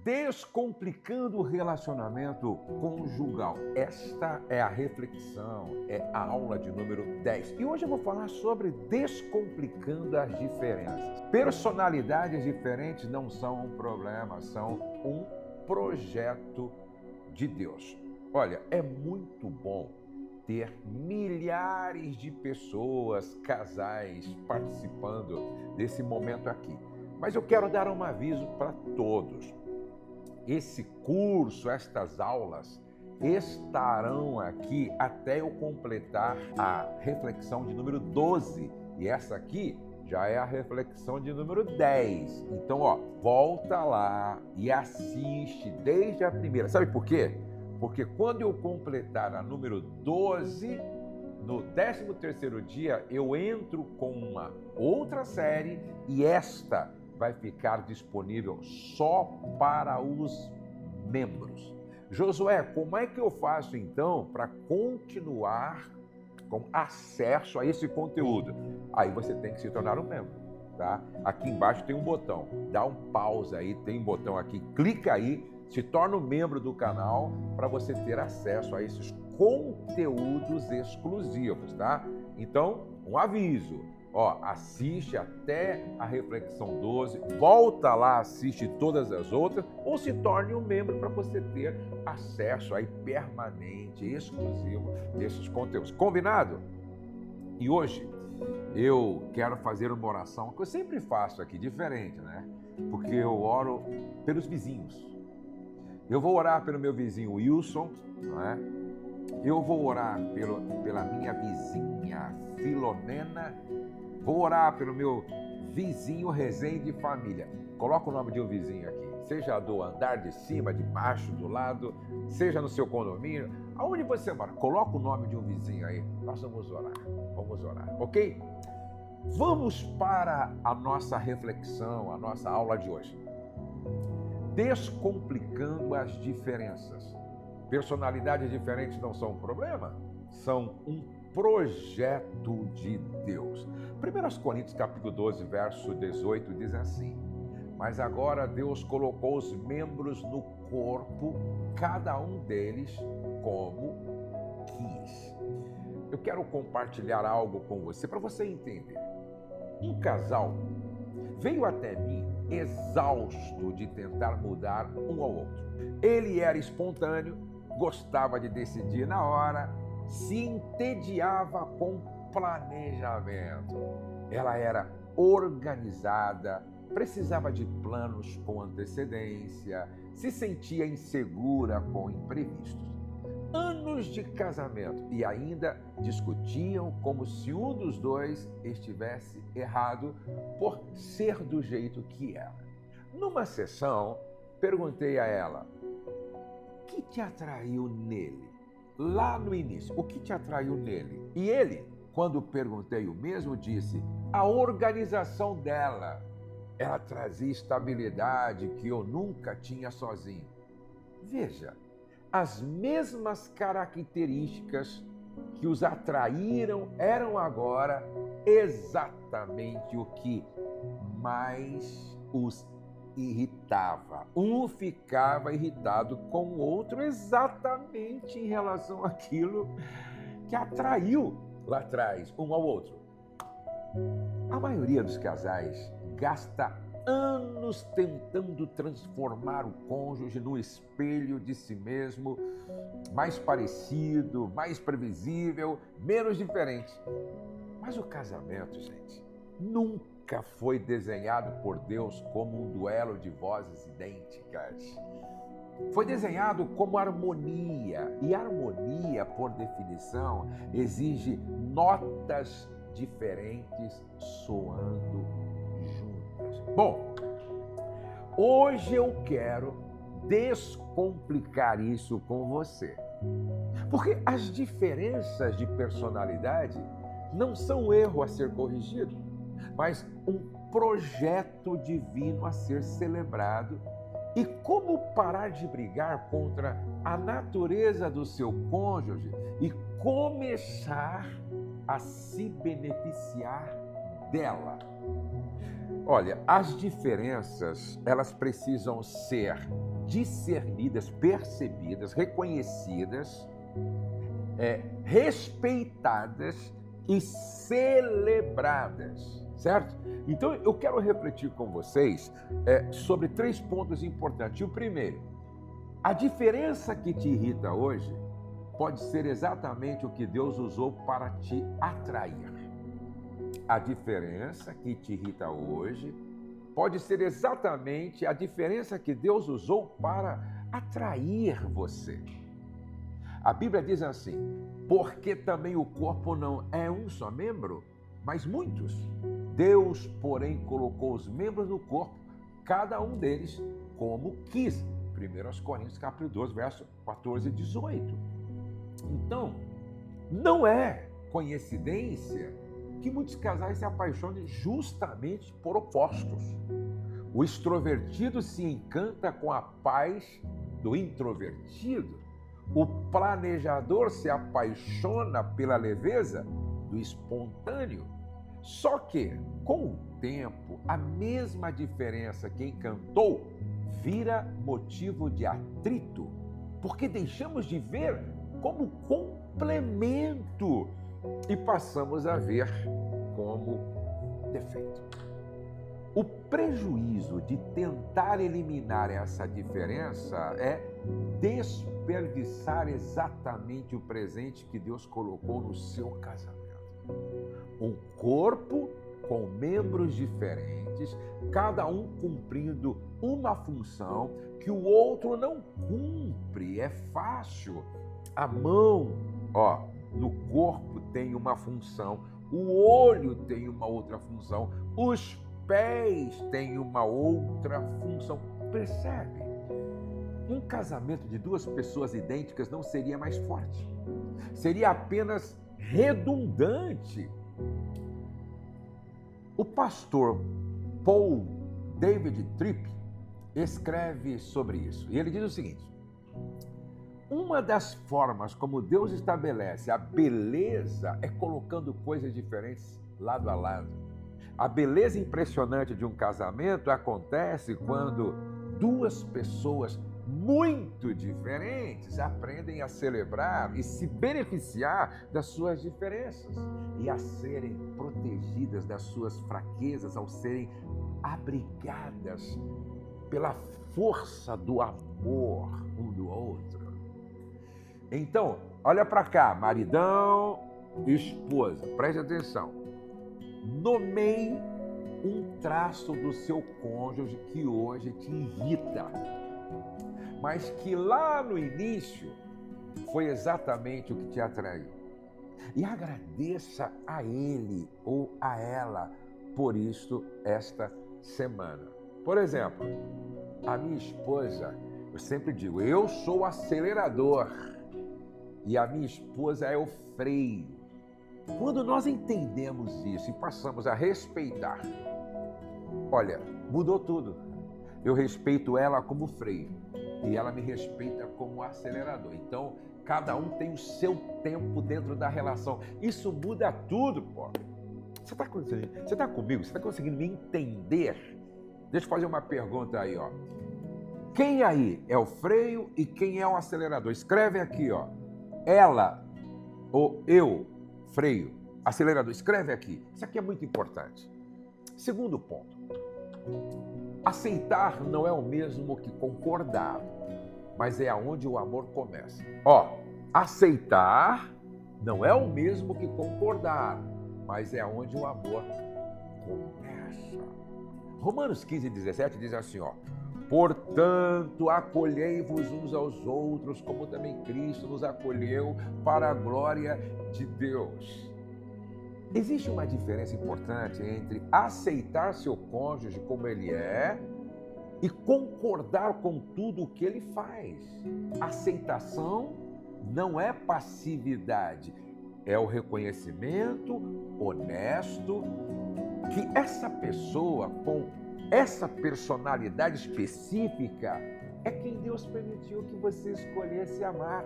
Descomplicando o relacionamento conjugal. Esta é a reflexão, é a aula de número 10. E hoje eu vou falar sobre descomplicando as diferenças. Personalidades diferentes não são um problema, são um projeto de Deus. Olha, é muito bom ter milhares de pessoas, casais, participando desse momento aqui. Mas eu quero dar um aviso para todos. Esse curso, estas aulas, estarão aqui até eu completar a reflexão de número 12. E essa aqui já é a reflexão de número 10. Então, volta lá e assiste desde a primeira. Sabe por quê? Porque quando eu completar a número 12, no 13º dia, eu entro com uma outra série e esta vai ficar disponível só para os membros. Josué, como é que eu faço então para continuar com acesso a esse conteúdo? Aí você tem que se tornar um membro, tá? Aqui embaixo tem um botão, dá um pause aí, tem um botão aqui, clica aí, se torna um membro do canal para você ter acesso a esses conteúdos exclusivos, tá? Então, um aviso. Assiste até a reflexão 12, volta lá, assiste todas as outras, ou se torne um membro para você ter acesso aí permanente, exclusivo desses conteúdos. Combinado? E hoje eu quero fazer uma oração que eu sempre faço aqui, diferente, né? Porque eu oro pelos vizinhos. Eu vou orar pelo meu vizinho Wilson, não é? Eu vou orar pela minha vizinha Filomena. Vou orar pelo meu vizinho Rezende Família. Coloca o nome de um vizinho aqui. Seja do andar de cima, de baixo, do lado, seja no seu condomínio. Aonde você mora, coloca o nome de um vizinho aí. Nós vamos orar, ok? Vamos para a nossa reflexão, a nossa aula de hoje. Descomplicando as diferenças. Personalidades diferentes não são um problema, são um projeto de Deus. 1 Coríntios capítulo 12, verso 18 diz assim: mas agora Deus colocou os membros no corpo, cada um deles como quis. Eu quero compartilhar algo com você, para você entender. Um casal veio até mim exausto de tentar mudar um ao outro. Ele era espontâneo, gostava de decidir na hora, se entediava com planejamento. Ela era organizada, precisava de planos com antecedência, se sentia insegura com imprevistos. Anos de casamento e ainda discutiam como se um dos dois estivesse errado por ser do jeito que era. Numa sessão, perguntei a ela: o que te atraiu nele? Lá no início, o que te atraiu nele? E ele, quando perguntei o mesmo, disse: a organização dela. Ela trazia estabilidade que eu nunca tinha sozinho. Veja, as mesmas características que os atraíram eram agora exatamente o que mais os irritava. Um ficava irritado com o outro exatamente em relação àquilo que atraiu lá atrás um ao outro. A maioria dos casais gasta anos tentando transformar o cônjuge no espelho de si mesmo, mais parecido, mais previsível, menos diferente. Mas o casamento, gente, nunca foi desenhado por Deus como um duelo de vozes idênticas. Foi desenhado como harmonia, e harmonia, por definição, exige notas diferentes soando juntas. Bom, hoje eu quero descomplicar isso com você. Porque as diferenças de personalidade não são um erro a ser corrigido, mas um projeto divino a ser celebrado. E como parar de brigar contra a natureza do seu cônjuge e começar a se beneficiar dela? Olha, as diferenças, elas precisam ser discernidas, percebidas, reconhecidas, respeitadas e celebradas, certo? Então, eu quero refletir com vocês sobre 3 pontos importantes. O primeiro, a diferença que te irrita hoje pode ser exatamente o que Deus usou para te atrair. A diferença que te irrita hoje pode ser exatamente a diferença que Deus usou para atrair você. A Bíblia diz assim: porque também o corpo não é um só membro, mas muitos. Deus, porém, colocou os membros do corpo, cada um deles como quis. 1 Coríntios capítulo 12, verso 14 e 18. Então, não é coincidência que muitos casais se apaixonem justamente por opostos. O extrovertido se encanta com a paz do introvertido. O planejador se apaixona pela leveza do espontâneo. Só que, com o tempo, a mesma diferença que encantou vira motivo de atrito, porque deixamos de ver como complemento e passamos a ver como defeito. O prejuízo de tentar eliminar essa diferença é desperdiçar exatamente o presente que Deus colocou no seu casamento. Um corpo com membros diferentes, cada um cumprindo uma função que o outro não cumpre. É fácil. A mão, no corpo tem uma função, o olho tem uma outra função, os pés têm uma outra função. Percebe? Um casamento de 2 pessoas idênticas não seria mais forte. Seria apenas redundante. O pastor Paul David Tripp escreve sobre isso. E ele diz o seguinte: uma das formas como Deus estabelece a beleza é colocando coisas diferentes lado a lado. A beleza impressionante de um casamento acontece quando 2 pessoas muito diferentes aprendem a celebrar e se beneficiar das suas diferenças e a serem protegidas das suas fraquezas, ao serem abrigadas pela força do amor um do outro. Então, olha para cá, maridão e esposa, preste atenção. Nomeie um traço do seu cônjuge que hoje te irrita, mas que lá no início foi exatamente o que te atraiu. E agradeça a ele ou a ela por isto esta semana. Por exemplo, a minha esposa, eu sempre digo, eu sou o acelerador e a minha esposa é o freio. Quando nós entendemos isso e passamos a respeitar, olha, mudou tudo. Eu respeito ela como freio e ela me respeita como acelerador. Então, cada um tem o seu tempo dentro da relação. Isso muda tudo, pô. Você tá comigo? Você está conseguindo me entender? Deixa eu fazer uma pergunta aí, ó. Quem aí é o freio e quem é o acelerador? Escreve aqui, ó. Ela ou eu, freio, acelerador. Escreve aqui. Isso aqui é muito importante. Segundo ponto. Aceitar não é o mesmo que concordar, mas é aonde o amor começa. Aceitar não é o mesmo que concordar, mas é aonde o amor começa. Romanos 15:17 diz assim, portanto, acolhei-vos uns aos outros, como também Cristo nos acolheu para a glória de Deus. Existe uma diferença importante entre aceitar seu cônjuge como ele é e concordar com tudo o que ele faz. Aceitação não é passividade, é o reconhecimento honesto que essa pessoa com essa personalidade específica é quem Deus permitiu que você escolhesse amar.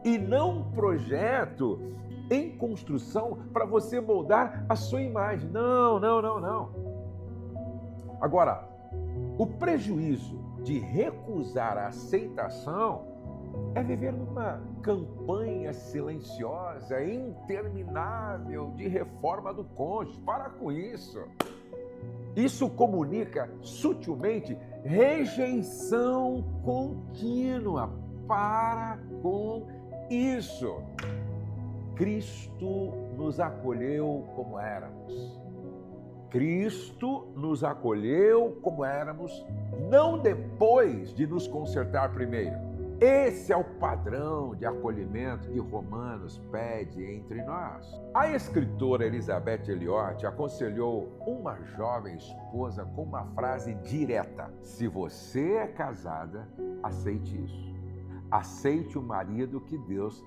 E não um projeto em construção para você moldar a sua imagem. Não. Agora, o prejuízo de recusar a aceitação é viver numa campanha silenciosa, interminável de reforma do cônjuge. Para com isso. Isso comunica sutilmente rejeição contínua. Para com isso. Cristo nos acolheu como éramos. Cristo nos acolheu como éramos, não depois de nos consertar primeiro. Esse é o padrão de acolhimento que Romanos pede entre nós. A escritora Elizabeth Elliot aconselhou uma jovem esposa com uma frase direta: se você é casada, aceite isso. Aceite o marido que Deus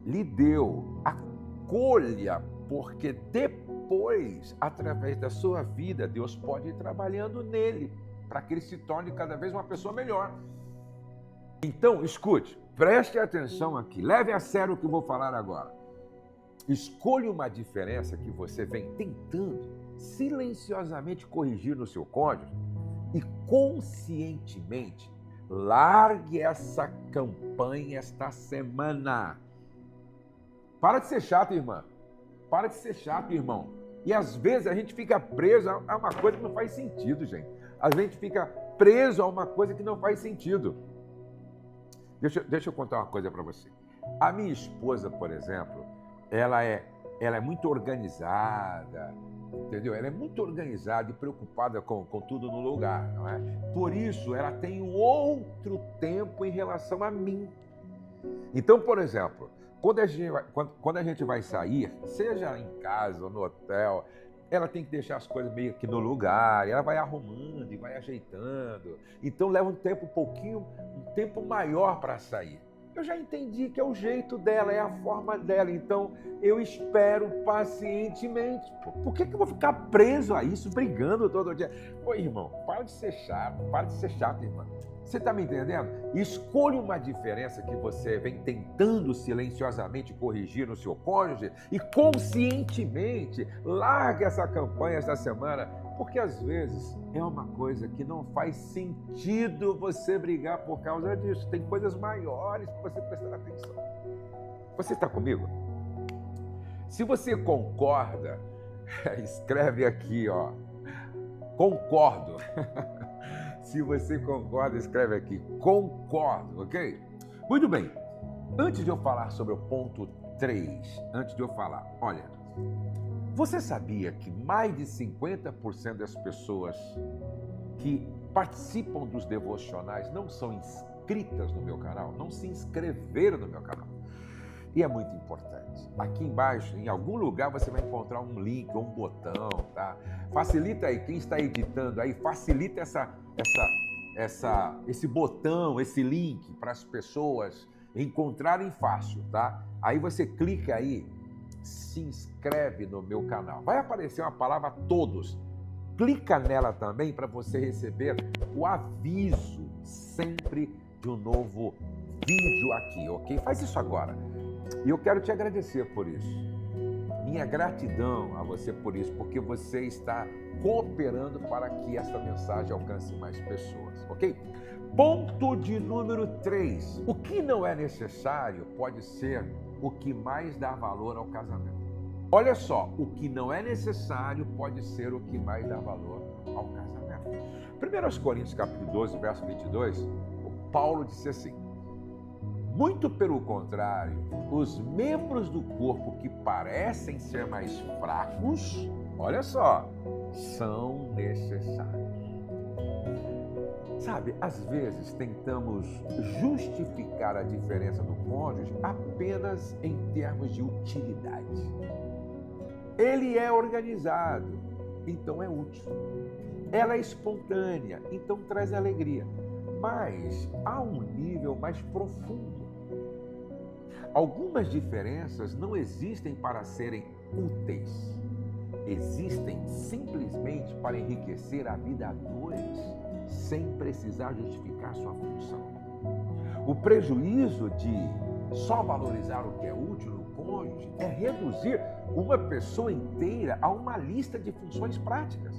lhe deu. Acolha, porque depois, através da sua vida, Deus pode ir trabalhando nele para que ele se torne cada vez uma pessoa melhor. Então, escute, preste atenção aqui, leve a sério o que eu vou falar agora. Escolha uma diferença que você vem tentando silenciosamente corrigir no seu cônjuge e conscientemente largue essa campanha esta semana. Para de ser chato, irmã. Para de ser chato, irmão. E às vezes a gente fica preso a uma coisa que não faz sentido, gente. A gente fica preso a uma coisa que não faz sentido. Deixa eu contar uma coisa para você. A minha esposa, por exemplo, ela é muito organizada, entendeu? Ela é muito organizada e preocupada com tudo no lugar, não é? Por isso, ela tem um outro tempo em relação a mim. Então, por exemplo, quando a gente vai sair, seja em casa ou no hotel, ela tem que deixar as coisas meio que no lugar, ela vai arrumando e vai ajeitando. Então leva um tempo maior para sair. Eu já entendi que é o jeito dela, é a forma dela, então eu espero pacientemente. Por que eu vou ficar preso a isso, brigando todo dia? Ô irmão, para de ser chato, irmão. Você está me entendendo? Escolha uma diferença que você vem tentando silenciosamente corrigir no seu cônjuge e conscientemente largue essa campanha esta semana, porque às vezes é uma coisa que não faz sentido você brigar por causa disso. Tem coisas maiores para você prestar atenção. Você está comigo? Se você concorda, escreve aqui, ó. Concordo. Se você concorda, escreve aqui. Concordo, ok? Muito bem. Antes de eu falar sobre o ponto 3, olha, você sabia que mais de 50% das pessoas que participam dos devocionais não são inscritas no meu canal, não se inscreveram no meu canal? E é muito importante. Aqui embaixo, em algum lugar, você vai encontrar um link ou um botão, tá? Facilita aí, quem está editando aí, facilita esse botão, esse link para as pessoas encontrarem fácil, tá? Aí você clica aí, se inscreve no meu canal. Vai aparecer uma palavra todos. Clica nela também para você receber o aviso sempre de um novo vídeo aqui, ok? Faz isso agora. E eu quero te agradecer por isso. Minha gratidão a você por isso, porque você está cooperando para que essa mensagem alcance mais pessoas, ok? Ponto de número 3. O que não é necessário pode ser o que mais dá valor ao casamento. Olha só, o que não é necessário pode ser o que mais dá valor ao casamento. 1 Coríntios capítulo 12, verso 22, o Paulo disse assim: muito pelo contrário, os membros do corpo que parecem ser mais fracos, olha só, são necessários. Sabe, às vezes tentamos justificar a diferença do cônjuge apenas em termos de utilidade. Ele é organizado, então é útil. Ela é espontânea, então traz alegria. Mas há um nível mais profundo. Algumas diferenças não existem para serem úteis. Existem simplesmente para enriquecer a vida a dois, sem precisar justificar sua função. O prejuízo de só valorizar o que é útil no cônjuge é reduzir uma pessoa inteira a uma lista de funções práticas.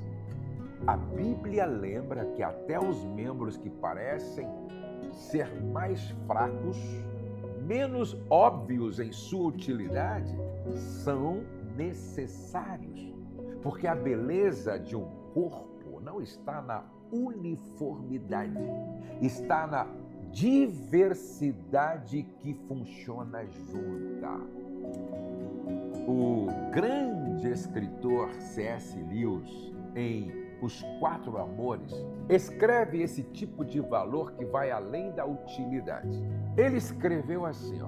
A Bíblia lembra que até os membros que parecem ser mais fracos, menos óbvios em sua utilidade, são necessários. Porque a beleza de um corpo não está na uniformidade, está na diversidade que funciona junta. O grande escritor C.S. Lewis, em Os Quatro Amores, escreve esse tipo de valor que vai além da utilidade. Ele escreveu assim,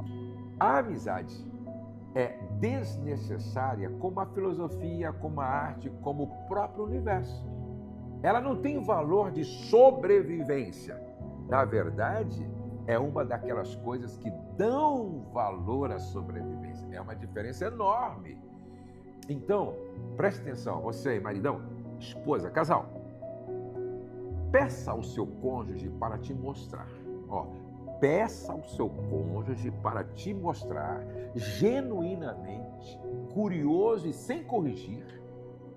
a amizade é desnecessária como a filosofia, como a arte, como o próprio universo. Ela não tem valor de sobrevivência. Na verdade, é uma daquelas coisas que dão valor à sobrevivência. É uma diferença enorme. Então, preste atenção, você, maridão, esposa, casal, peça ao seu cônjuge para te mostrar. Peça ao seu cônjuge para te mostrar, genuinamente, curioso e sem corrigir,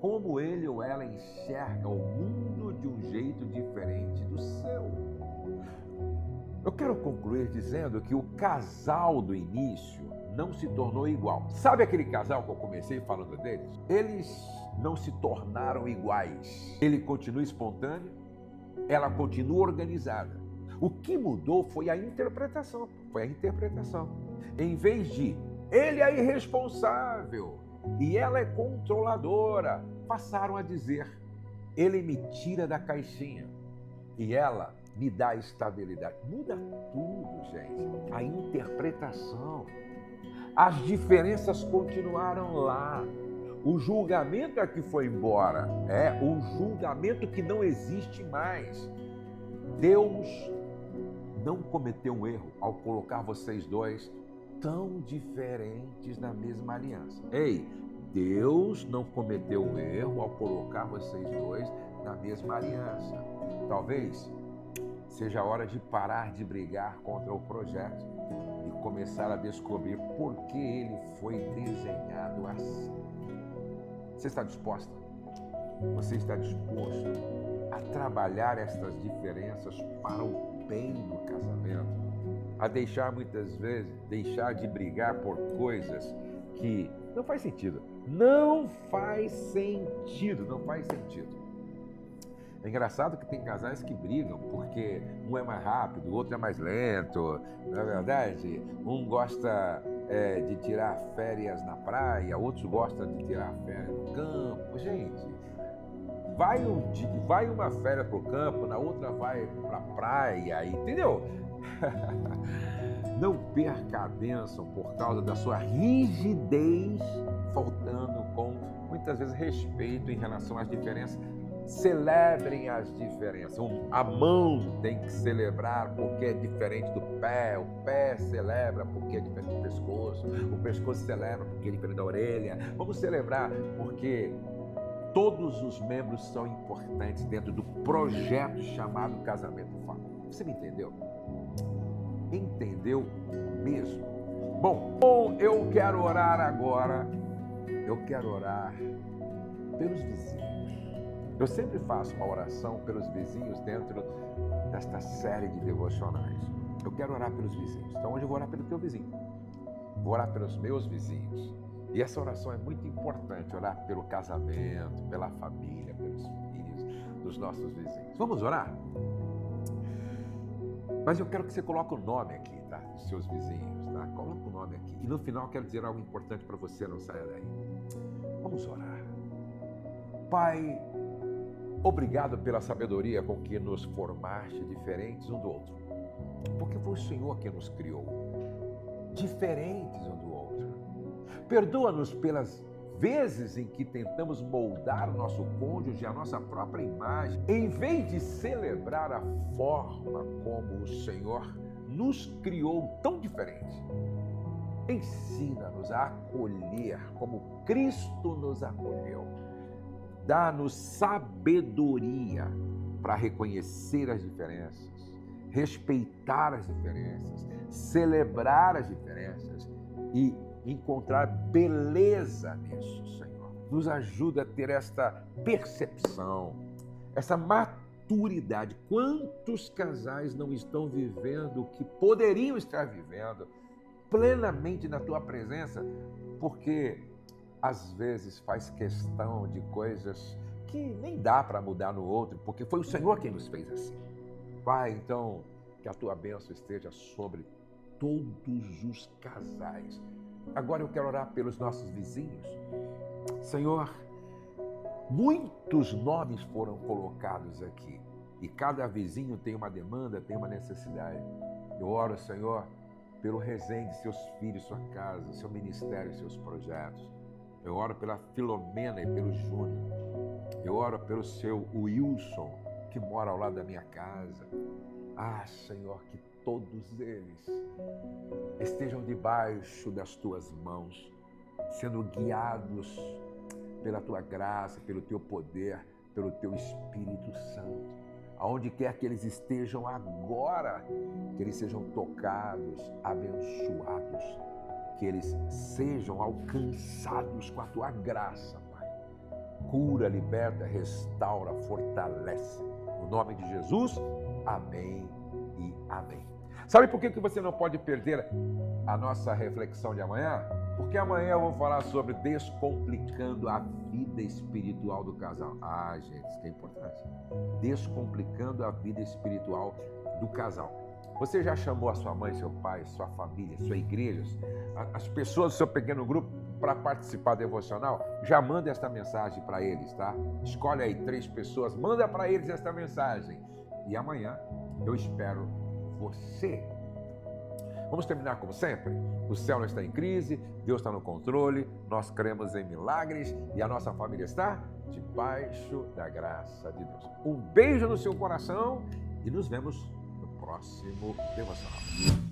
como ele ou ela enxerga o mundo de um jeito diferente do seu. Eu quero concluir dizendo que o casal do início não se tornou igual. Sabe aquele casal que eu comecei falando deles? Eles não se tornaram iguais. Ele continua espontâneo, ela continua organizada. O que mudou foi a interpretação. Em vez de ele é irresponsável e ela é controladora, passaram a dizer ele me tira da caixinha e ela me dá estabilidade. Muda tudo, gente. A interpretação. As diferenças continuaram lá. O julgamento é que foi embora. É o julgamento que não existe mais. Deus não cometeu um erro ao colocar vocês dois tão diferentes na mesma aliança. Ei, Deus não cometeu um erro ao colocar vocês dois na mesma aliança. Talvez seja a hora de parar de brigar contra o projeto e começar a descobrir por que ele foi desenhado assim. Você está disposta? Você está disposto a trabalhar estas diferenças para o bem do casamento? A deixar muitas vezes, deixar de brigar por coisas que não faz sentido. Não faz sentido. É engraçado que tem casais que brigam porque um é mais rápido, o outro é mais lento, não é verdade? Um gosta de tirar férias na praia, outros gostam de tirar férias no campo. Gente, vai uma férias para o campo, na outra vai para a praia, entendeu? Não perca a bênção por causa da sua rigidez, faltando com, muitas vezes, respeito em relação às diferenças. Celebrem as diferenças. A mão tem que celebrar porque é diferente do pé, o pé celebra porque é diferente do pescoço, o pescoço celebra porque é diferente da orelha. Vamos celebrar porque todos os membros são importantes dentro do projeto chamado casamento família. Você me entendeu? Entendeu mesmo? Bom, eu quero orar agora. Eu quero orar pelos vizinhos. Eu sempre faço uma oração pelos vizinhos dentro desta série de devocionais. Eu quero orar pelos vizinhos. Então hoje eu vou orar pelo teu vizinho. Vou orar pelos meus vizinhos. E essa oração é muito importante, orar pelo casamento, pela família, pelos filhos dos nossos vizinhos. Vamos orar? Mas eu quero que você coloque o nome aqui, tá? Dos seus vizinhos, tá? Coloque o nome aqui. E no final eu quero dizer algo importante para você, não saia daí. Vamos orar. Pai, obrigado pela sabedoria com que nos formaste diferentes um do outro. Porque foi o Senhor que nos criou, diferentes um do outro. Perdoa-nos pelas vezes em que tentamos moldar o nosso cônjuge à nossa própria imagem, em vez de celebrar a forma como o Senhor nos criou tão diferente. Ensina-nos a acolher como Cristo nos acolheu. Dá-nos sabedoria para reconhecer as diferenças, respeitar as diferenças, celebrar as diferenças e encontrar beleza nisso, Senhor. Nos ajuda a ter esta percepção essa maturidade. Quantos casais não estão vivendo o que poderiam estar vivendo plenamente na tua presença, porque às vezes faz questão de coisas que nem dá para mudar no outro, porque foi o Senhor quem nos fez assim. Pai, então, que a tua bênção esteja sobre todos os casais. Agora eu quero orar pelos nossos vizinhos. Senhor, muitos nomes foram colocados aqui e cada vizinho tem uma demanda, tem uma necessidade. Eu oro, Senhor, pelo Rezende, seus filhos, sua casa, seu ministério, seus projetos. Eu oro pela Filomena e pelo Júnior. Eu oro pelo seu Wilson, que mora ao lado da minha casa. Ah, Senhor, que todos eles estejam debaixo das tuas mãos, sendo guiados pela tua graça, pelo teu poder, pelo teu Espírito Santo. Aonde quer que eles estejam agora, que eles sejam tocados, abençoados, que eles sejam alcançados com a tua graça, Pai. Cura, liberta, restaura, fortalece. No nome de Jesus, amém e amém. Sabe por que você não pode perder a nossa reflexão de amanhã? Porque amanhã eu vou falar sobre descomplicando a vida espiritual do casal. Ah, gente, isso que é importante. Descomplicando a vida espiritual do casal. Você já chamou a sua mãe, seu pai, sua família, sua igreja, as pessoas do seu pequeno grupo para participar do devocional? Já manda esta mensagem para eles, tá? Escolhe aí 3 pessoas, manda para eles esta mensagem. E amanhã eu espero você. Vamos terminar como sempre? O céu não está em crise, Deus está no controle, nós cremos em milagres e a nossa família está debaixo da graça de Deus. Um beijo no seu coração e nos vemos no próximo devocional.